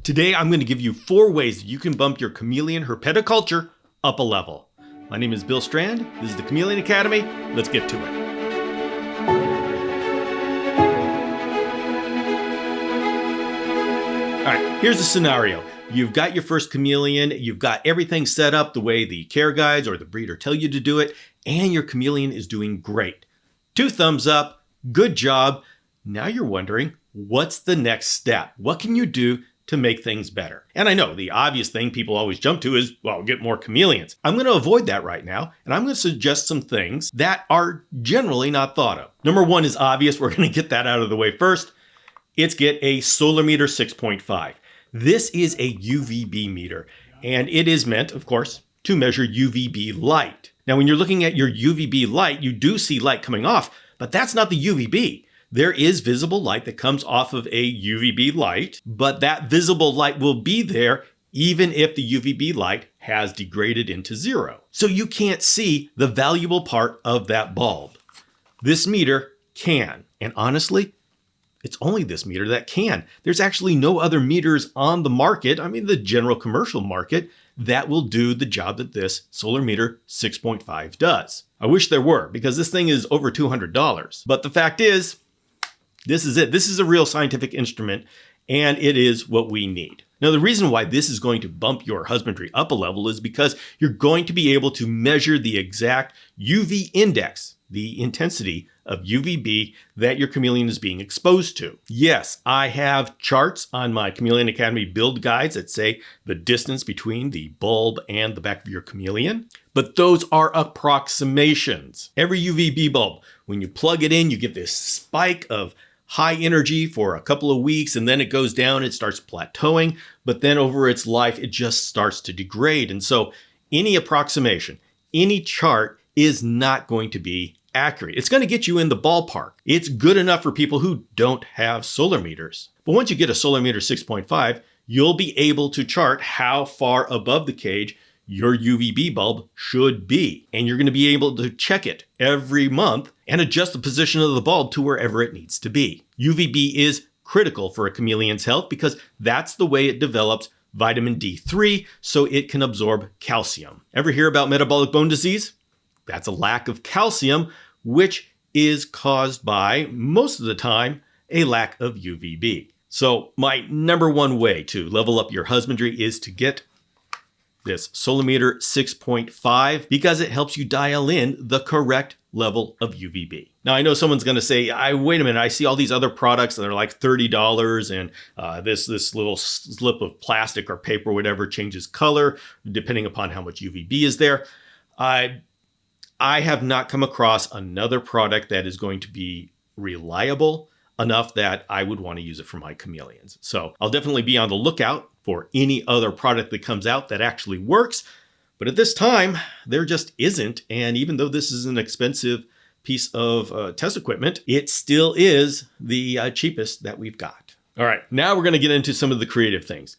Today, I'm going to give you 4 ways you can bump your chameleon herpetoculture up a level. My name is Bill Strand. This is the Chameleon Academy. Let's get to it. All right, here's the scenario. You've got your first chameleon, you've got everything set up the way the care guides or the breeder tell you to do it, and your chameleon is doing great. 2 thumbs up, good job. Now you're wondering, what's the next step? What can you do to make things better? And I know the obvious thing people always jump to is, well, get more chameleons. I'm going to avoid that right now, and I'm going to suggest some things that are generally not thought of. Number 1 is obvious. We're going to get that out of the way first. It's get a solar meter 6.5. This is a UVB meter, and it is meant, of course, to measure UVB light. Now, when you're looking at your UVB light, you do see light coming off, but that's not the UVB. There is visible light that comes off of a UVB light, but that visible light will be there even if the UVB light has degraded into 0. So you can't see the valuable part of that bulb. This meter can, and honestly, it's only this meter that can. There's actually no other meters on the market, the general commercial market, that will do the job that this solar meter 6.5 does. I wish there were, because this thing is over $200. But the fact is, this is it. This is a real scientific instrument, and it is what we need. Now, the reason why this is going to bump your husbandry up a level is because you're going to be able to measure the exact UV index, the intensity of UVB that your chameleon is being exposed to. Yes, I have charts on my Chameleon Academy build guides that say the distance between the bulb and the back of your chameleon, but those are approximations. Every UVB bulb, when you plug it in, you get this spike of high energy for a couple of weeks, and then it goes down, it starts plateauing, but then over its life, it just starts to degrade. And so any approximation, any chart is not going to be accurate. It's going to get you in the ballpark. It's good enough for people who don't have solar meters. But once you get a solar meter 6.5, you'll be able to chart how far above the cage your UVB bulb should be. And you're going to be able to check it every month and adjust the position of the bulb to wherever it needs to be. UVB is critical for a chameleon's health because that's the way it develops vitamin D3 so it can absorb calcium. Ever hear about metabolic bone disease? That's a lack of calcium, which is caused by, most of the time, a lack of UVB. So my number 1 way to level up your husbandry is to get this solar meter 6.5 because it helps you dial in the correct level of UVB. Now, I know someone's going to say, wait a minute, I see all these other products that are like $30 and this little slip of plastic or paper or whatever changes color depending upon how much UVB is there. I have not come across another product that is going to be reliable enough that I would want to use it for my chameleons. So I'll definitely be on the lookout for any other product that comes out that actually works. But at this time, there just isn't. And even though this is an expensive piece of test equipment, it still is the cheapest that we've got. All right, now we're going to get into some of the creative things.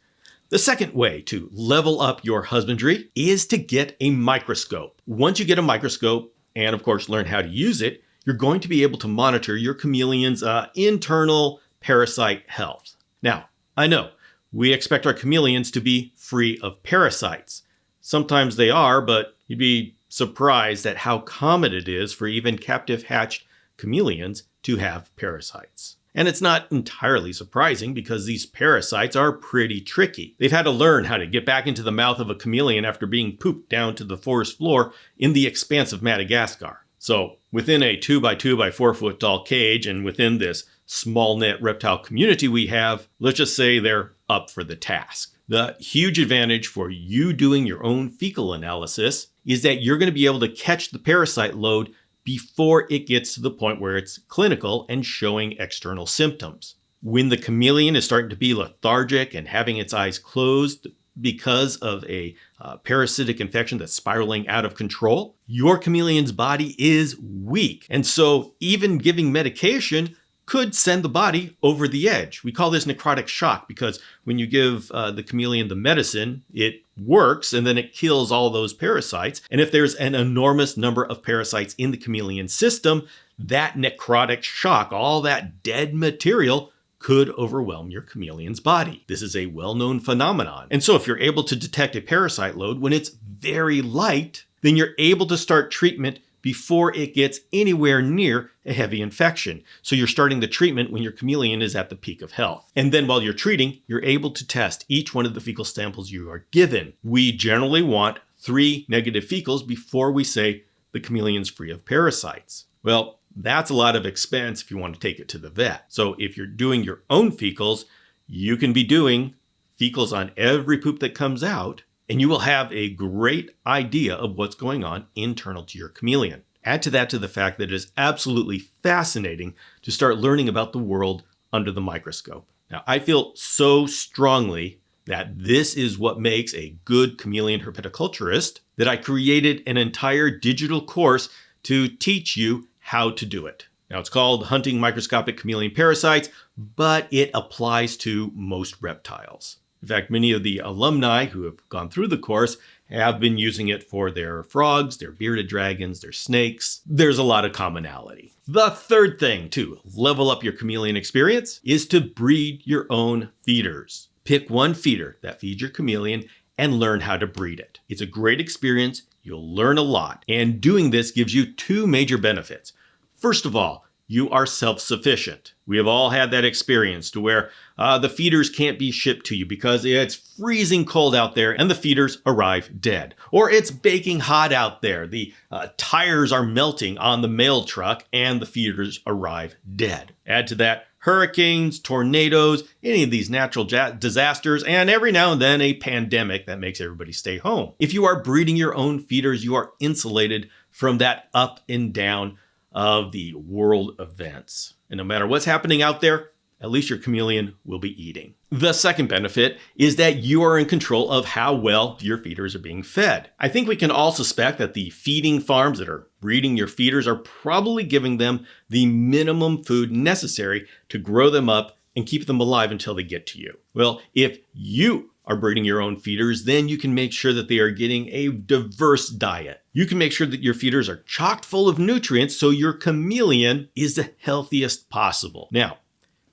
The second way to level up your husbandry is to get a microscope. Once you get a microscope, and of course learn how to use it, you're going to be able to monitor your chameleon's internal parasite health. Now, I know we expect our chameleons to be free of parasites. Sometimes they are, but you'd be surprised at how common it is for even captive hatched chameleons to have parasites. And it's not entirely surprising because these parasites are pretty tricky. They've had to learn how to get back into the mouth of a chameleon after being pooped down to the forest floor in the expanse of Madagascar. So within a 2x2 by 4 foot tall cage and within this small net reptile community we have, let's just say they're up for the task. The huge advantage for you doing your own fecal analysis is that you're going to be able to catch the parasite load before it gets to the point where it's clinical and showing external symptoms. When the chameleon is starting to be lethargic and having its eyes closed because of a parasitic infection that's spiraling out of control, your chameleon's body is weak. And so even giving medication could send the body over the edge. We call this necrotic shock because when you give the chameleon the medicine, it works and then it kills all those parasites. And if there's an enormous number of parasites in the chameleon system, that necrotic shock, all that dead material, could overwhelm your chameleon's body. This is a well-known phenomenon. And so if you're able to detect a parasite load when it's very light, then you're able to start treatment before it gets anywhere near a heavy infection. So you're starting the treatment when your chameleon is at the peak of health. And then while you're treating, you're able to test each one of the fecal samples you are given. We generally want 3 negative fecals before we say the chameleon's free of parasites. Well, that's a lot of expense if you want to take it to the vet. So if you're doing your own fecals, you can be doing fecals on every poop that comes out, and you will have a great idea of what's going on internal to your chameleon. Add to that to the fact that it is absolutely fascinating to start learning about the world under the microscope. Now, I feel so strongly that this is what makes a good chameleon herpetoculturist that I created an entire digital course to teach you how to do it. Now, it's called Hunting Microscopic Chameleon Parasites, but it applies to most reptiles. In fact, many of the alumni who have gone through the course have been using it for their frogs, their bearded dragons, their snakes. There's a lot of commonality. The third thing to level up your chameleon experience is to breed your own feeders. Pick one feeder that feeds your chameleon and learn how to breed it. It's a great experience. You'll learn a lot. And doing this gives you 2 major benefits. First of all, you are self-sufficient. We have all had that experience to where the feeders can't be shipped to you because it's freezing cold out there and the feeders arrive dead. Or it's baking hot out there. The tires are melting on the mail truck and the feeders arrive dead. Add to that hurricanes, tornadoes, any of these natural disasters, and every now and then a pandemic that makes everybody stay home. If you are breeding your own feeders, you are insulated from that up and down of the world events. And no matter what's happening out there, at least your chameleon will be eating. The second benefit is that you are in control of how well your feeders are being fed. I think we can all suspect that the feeding farms that are breeding your feeders are probably giving them the minimum food necessary to grow them up and keep them alive until they get to you. Well, if you are breeding your own feeders, then you can make sure that they are getting a diverse diet. You can make sure that your feeders are chock full of nutrients so your chameleon is the healthiest possible. Now,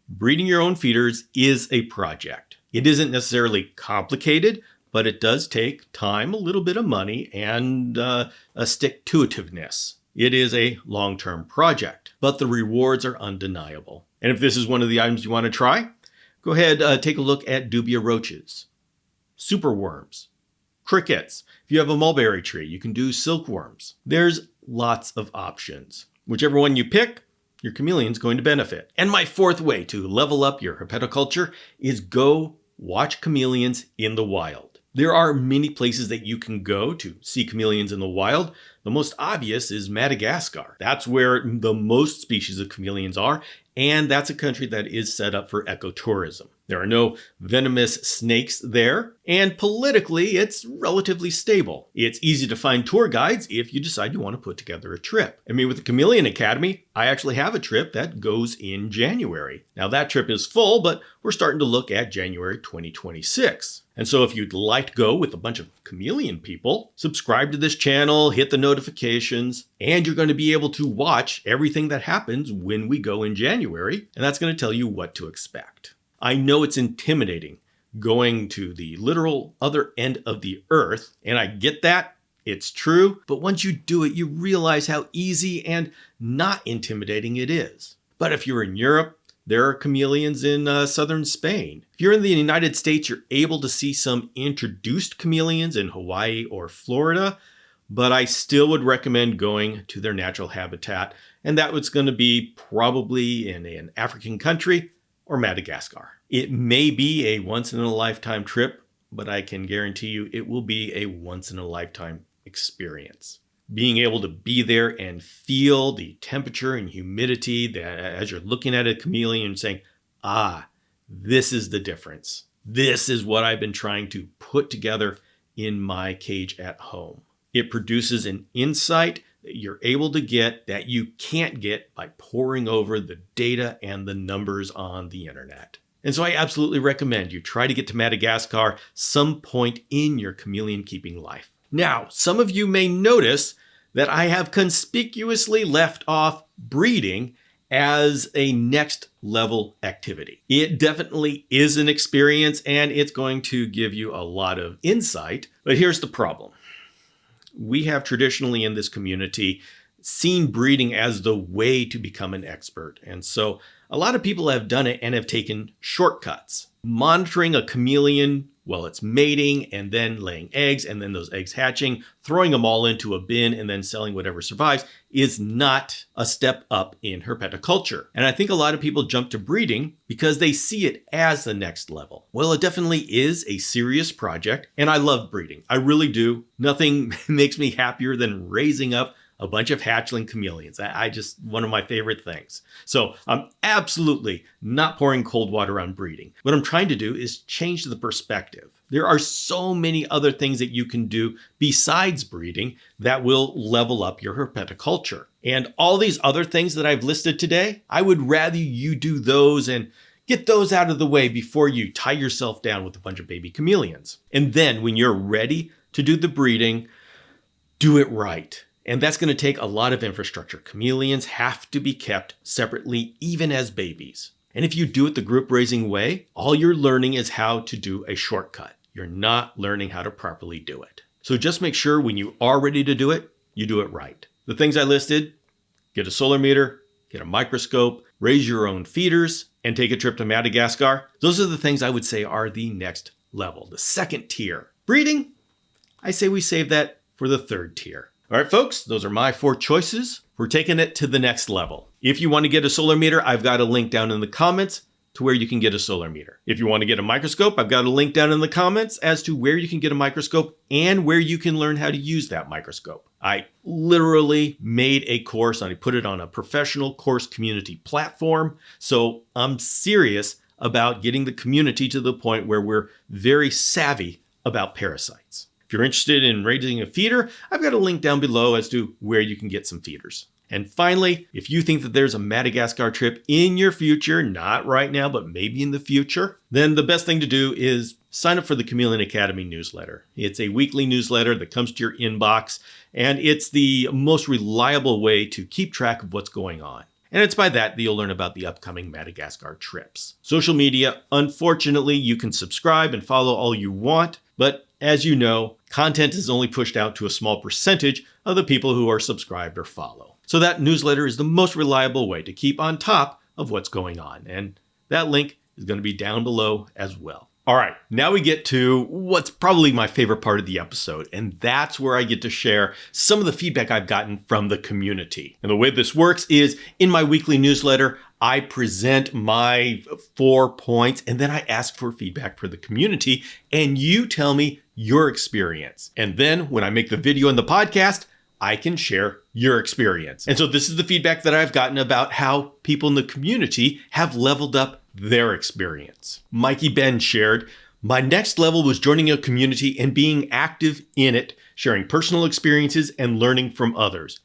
breeding your own feeders is a project. It isn't necessarily complicated, but it does take time, a little bit of money, and a stick-to-itiveness. It is a long-term project, but the rewards are undeniable. And if this is one of the items you want to try, go ahead, take a look at dubia roaches, superworms, crickets. If you have a mulberry tree, you can do silkworms. There's lots of options. Whichever one you pick, your chameleon's going to benefit. And my fourth way to level up your herpetoculture is go watch chameleons in the wild. There are many places that you can go to see chameleons in the wild. The most obvious is Madagascar. That's where the most species of chameleons are, and that's a country that is set up for ecotourism. There are no venomous snakes there, and politically, it's relatively stable. It's easy to find tour guides if you decide you want to put together a trip. I mean, with the Chameleon Academy, I actually have a trip that goes in January. Now, that trip is full, but we're starting to look at January 2026. And so if you'd like to go with a bunch of chameleon people, subscribe to this channel, hit the notifications, and you're going to be able to watch everything that happens when we go in January, and that's going to tell you what to expect. I know it's intimidating going to the literal other end of the earth, and I get that. It's true. But once you do it, you realize how easy and not intimidating it is. But if you're in Europe, there are chameleons in southern Spain. If you're in the United States, you're able to see some introduced chameleons in Hawaii or Florida, but I still would recommend going to their natural habitat, and that was going to be probably in an African country or Madagascar. It may be a once-in-a-lifetime trip, but I can guarantee you it will be a once-in-a-lifetime experience. Being able to be there and feel the temperature and humidity that as you're looking at a chameleon and saying, this is the difference. This is what I've been trying to put together in my cage at home. It produces an insight that you're able to get that you can't get by poring over the data and the numbers on the internet. And so I absolutely recommend you try to get to Madagascar some point in your chameleon keeping life. Now, some of you may notice that I have conspicuously left off breeding as a next level activity. It definitely is an experience and it's going to give you a lot of insight. But here's the problem. We have traditionally in this community seen breeding as the way to become an expert. And so a lot of people have done it and have taken shortcuts. Monitoring a chameleon while it's mating and then laying eggs and then those eggs hatching, throwing them all into a bin and then selling whatever survives is not a step up in herpetoculture. And I think a lot of people jump to breeding because they see it as the next level. Well, it definitely is a serious project and I love breeding. I really do. Nothing makes me happier than raising up a bunch of hatchling chameleons. I just, one of my favorite things. So I'm absolutely not pouring cold water on breeding. What I'm trying to do is change the perspective. There are so many other things that you can do besides breeding that will level up your herpetoculture. And all these other things that I've listed today, I would rather you do those and get those out of the way before you tie yourself down with a bunch of baby chameleons. And then when you're ready to do the breeding, do it right. And that's going to take a lot of infrastructure. Chameleons have to be kept separately, even as babies. And if you do it the group raising way, all you're learning is how to do a shortcut. You're not learning how to properly do it. So just make sure when you are ready to do it, you do it right. The things I listed, get a solar meter, get a microscope, raise your own feeders, and take a trip to Madagascar. Those are the things I would say are the next level, the second tier. Breeding, I say we save that for the third tier. All right, folks, those are my 4 choices. We're taking it to the next level. If you want to get a solar meter, I've got a link down in the comments to where you can get a solar meter. If you want to get a microscope, I've got a link down in the comments as to where you can get a microscope and where you can learn how to use that microscope. I literally made a course and I put it on a professional course community platform. So I'm serious about getting the community to the point where we're very savvy about parasites. If you're interested in raising a feeder, I've got a link down below as to where you can get some feeders. And finally, if you think that there's a Madagascar trip in your future, not right now, but maybe in the future, then the best thing to do is sign up for the Chameleon Academy newsletter. It's a weekly newsletter that comes to your inbox, and it's the most reliable way to keep track of what's going on. And it's by that you'll learn about the upcoming Madagascar trips. Social media, unfortunately, you can subscribe and follow all you want, but as you know, content is only pushed out to a small percentage of the people who are subscribed or follow. So that newsletter is the most reliable way to keep on top of what's going on. And that link is going to be down below as well. All right, now we get to what's probably my favorite part of the episode, and that's where I get to share some of the feedback I've gotten from the community. And the way this works is in my weekly newsletter, I present my 4 points, and then I ask for feedback for the community, and you tell me your experience. And then when I make the video and the podcast, I can share your experience. And so this is the feedback that I've gotten about how people in the community have leveled up their experience. Mikey Ben shared, "My next level was joining a community and being active in it, sharing personal experiences and learning from others.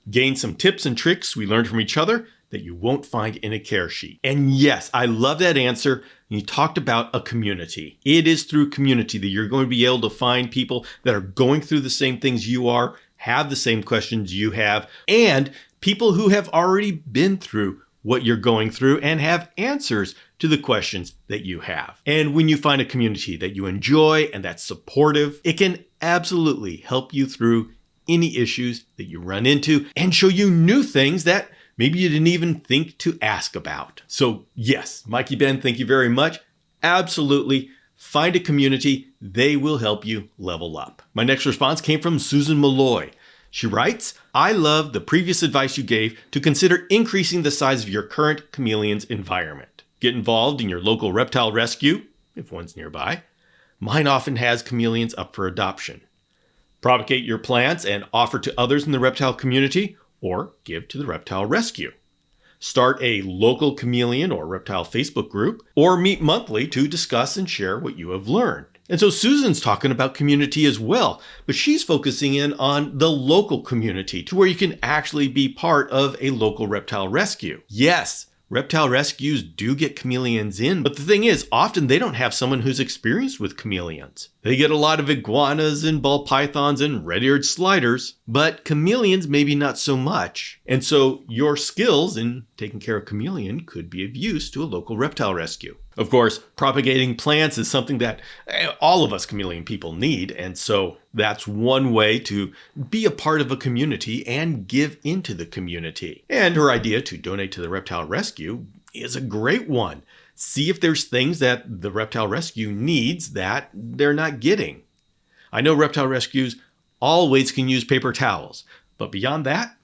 Gained some tips and tricks we learned from each other that you won't find in a care sheet." And yes, I love that answer. You talked about a community. It is through community that you're going to be able to find people that are going through the same things you are, have the same questions you have, and people who have already been through what you're going through and have answers to the questions that you have. And when you find a community that you enjoy and that's supportive, it can absolutely help you through any issues that you run into and show you new things that maybe you didn't even think to ask about. So yes, Mikey Ben, thank you very much. Absolutely. Find a community. They will help you level up. My next response came from Susan Malloy. She writes, "I love the previous advice you gave to consider increasing the size of your current chameleon's environment. Get involved in your local reptile rescue, if one's nearby. Mine often has chameleons up for adoption. Propagate your plants and offer to others in the reptile community or give to the reptile rescue. Start a local chameleon or reptile Facebook group or meet monthly to discuss and share what you have learned." And so Susan's talking about community as well, but she's focusing in on the local community to where you can actually be part of a local reptile rescue. Yes, reptile rescues do get chameleons in, but the thing is, often they don't have someone who's experienced with chameleons. They get a lot of iguanas and ball pythons and red-eared sliders, but chameleons maybe not so much. And so your skills in taking care of chameleon could be of use to a local reptile rescue. Of course, propagating plants is something that all of us chameleon people need, and so that's one way to be a part of a community and give into the community. And her idea to donate to the reptile rescue is a great one. See if there's things that the reptile rescue needs that they're not getting. I know reptile rescues always can use paper towels, but beyond that,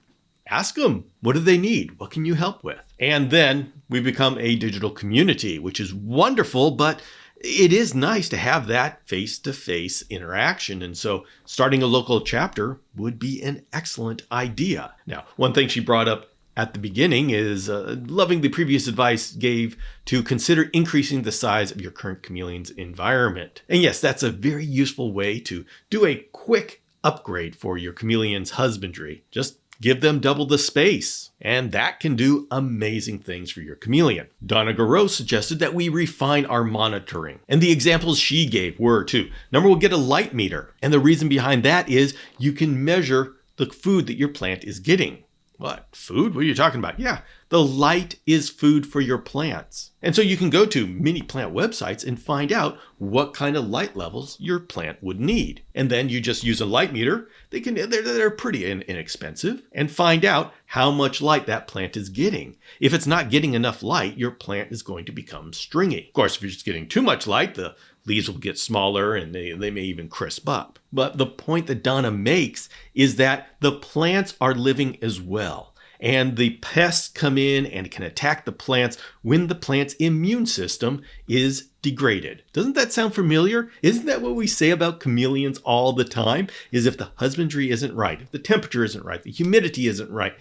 ask them, what do they need? What can you help with? And then we become a digital community, which is wonderful, but it is nice to have that face-to-face interaction. And so starting a local chapter would be an excellent idea. Now, one thing she brought up at the beginning is loving the previous advice gave to consider increasing the size of your current chameleon's environment. And yes, that's a very useful way to do a quick upgrade for your chameleon's husbandry. Just give them double the space, and that can do amazing things for your chameleon. Donna Garreau suggested that we refine our monitoring, and the examples she gave were to, number one, get a light meter, and the reason behind that is you can measure the food that your plant is getting. What? Food? What are you talking about? Yeah, the light is food for your plants. And so you can go to many plant websites and find out what kind of light levels your plant would need. And then you just use a light meter. They're pretty inexpensive, and find out how much light that plant is getting. If it's not getting enough light, your plant is going to become stringy. Of course, if you're just getting too much light, the leaves will get smaller and they may even crisp up. But the point that Donna makes is that the plants are living as well. And the pests come in and can attack the plants when the plant's immune system is degraded. Doesn't that sound familiar? Isn't that what we say about chameleons all the time? Is if the husbandry isn't right, if the temperature isn't right, the humidity isn't right,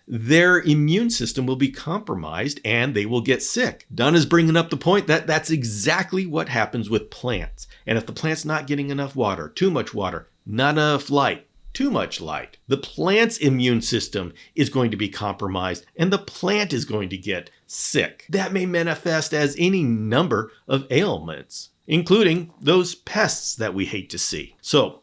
their immune system will be compromised and they will get sick. Donna's bringing up the point that that's exactly what happens with plants. And if the plant's not getting enough water, too much water, not enough light, too much light, the plant's immune system is going to be compromised and the plant is going to get sick. That may manifest as any number of ailments, including those pests that we hate to see. So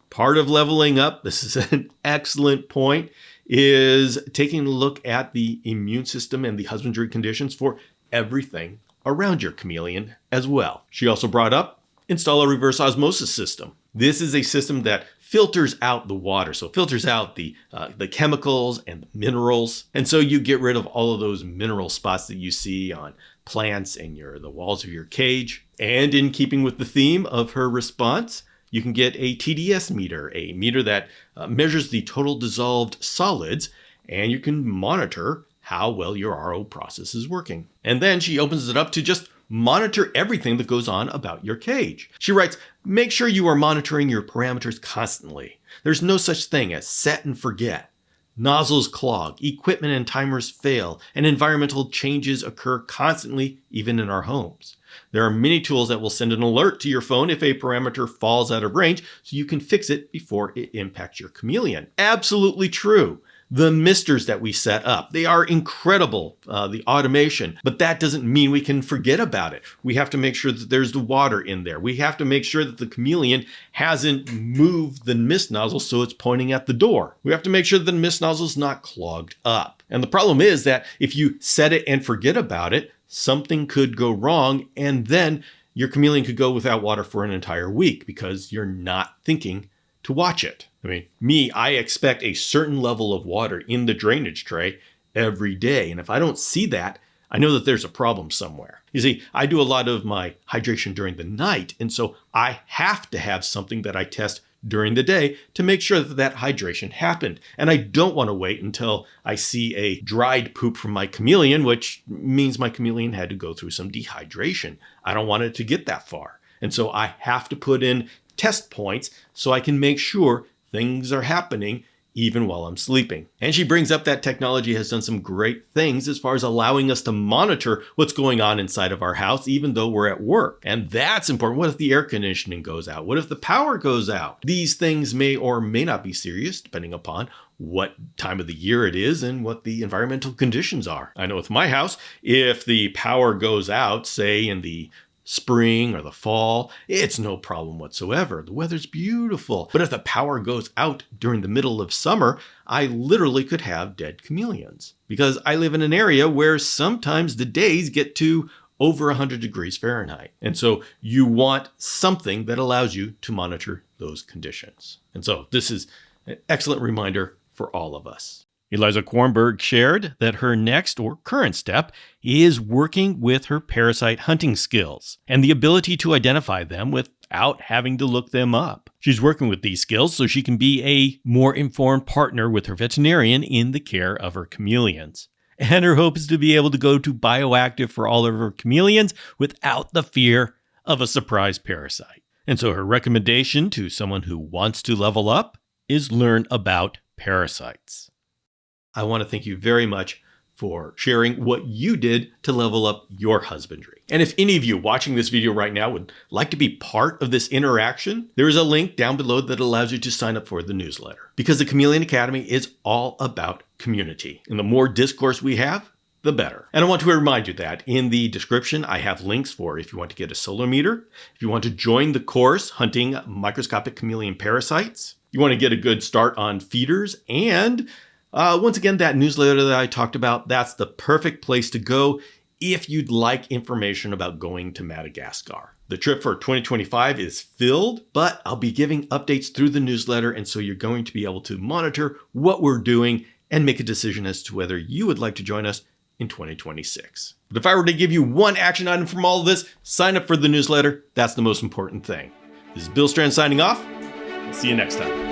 part of leveling up, this is an excellent point, is taking a look at the immune system and the husbandry conditions for everything around your chameleon as well. She also brought up install a reverse osmosis system. This is a system that filters out the water, so it filters out the chemicals and the minerals, and so you get rid of all of those mineral spots that you see on plants and the walls of your cage. And in keeping with the theme of her response, you can get a TDS meter, a meter that measures the total dissolved solids, and you can monitor how well your RO process is working. And then she opens it up to just monitor everything that goes on about your cage. She writes, make sure you are monitoring your parameters constantly. There's no such thing as set and forget. Nozzles clog, equipment and timers fail, and environmental changes occur constantly, even in our homes. There are many tools that will send an alert to your phone if a parameter falls out of range, so you can fix it before it impacts your chameleon. Absolutely true. The misters that we set up, they are incredible, the automation, but that doesn't mean we can forget about it. We have to make sure that there's the water in there. We have to make sure that the chameleon hasn't moved the mist nozzle so it's pointing at the door. We have to make sure that the mist nozzle is not clogged up. And the problem is that if you set it and forget about it, something could go wrong, and then your chameleon could go without water for an entire week because you're not thinking to watch it. I mean, I expect a certain level of water in the drainage tray every day. And if I don't see that, I know that there's a problem somewhere. You see, I do a lot of my hydration during the night. And so I have to have something that I test during the day to make sure that that hydration happened. And I don't want to wait until I see a dried poop from my chameleon, which means my chameleon had to go through some dehydration. I don't want it to get that far. And so I have to put in test points so I can make sure things are happening even while I'm sleeping. And she brings up that technology has done some great things as far as allowing us to monitor what's going on inside of our house, even though we're at work. And that's important. What if the air conditioning goes out? What if the power goes out? These things may or may not be serious, depending upon what time of the year it is and what the environmental conditions are. I know with my house, if the power goes out, say in the spring or the fall, it's no problem whatsoever. The weather's beautiful. But if the power goes out during the middle of summer, I literally could have dead chameleons because I live in an area where sometimes the days get to over 100 degrees Fahrenheit. And so you want something that allows you to monitor those conditions. And so this is an excellent reminder for all of us. Eliza Kornberg shared that her next or current step is working with her parasite hunting skills and the ability to identify them without having to look them up. She's working with these skills so she can be a more informed partner with her veterinarian in the care of her chameleons. And her hope is to be able to go to bioactive for all of her chameleons without the fear of a surprise parasite. And so her recommendation to someone who wants to level up is learn about parasites. I want to thank you very much for sharing what you did to level up your husbandry. And if any of you watching this video right now would like to be part of this interaction, there is a link down below that allows you to sign up for the newsletter. Because the Chameleon Academy is all about community. And the more discourse we have, the better. And I want to remind you that in the description, I have links for if you want to get a solar meter, if you want to join the course, Hunting Microscopic Chameleon Parasites, you want to get a good start on feeders, and once again, that newsletter that I talked about, that's the perfect place to go if you'd like information about going to Madagascar. The trip for 2025 is filled, but I'll be giving updates through the newsletter, and so you're going to be able to monitor what we're doing and make a decision as to whether you would like to join us in 2026. But if I were to give you one action item from all of this, sign up for the newsletter. That's the most important thing. This is Bill Strand signing off. I'll see you next time.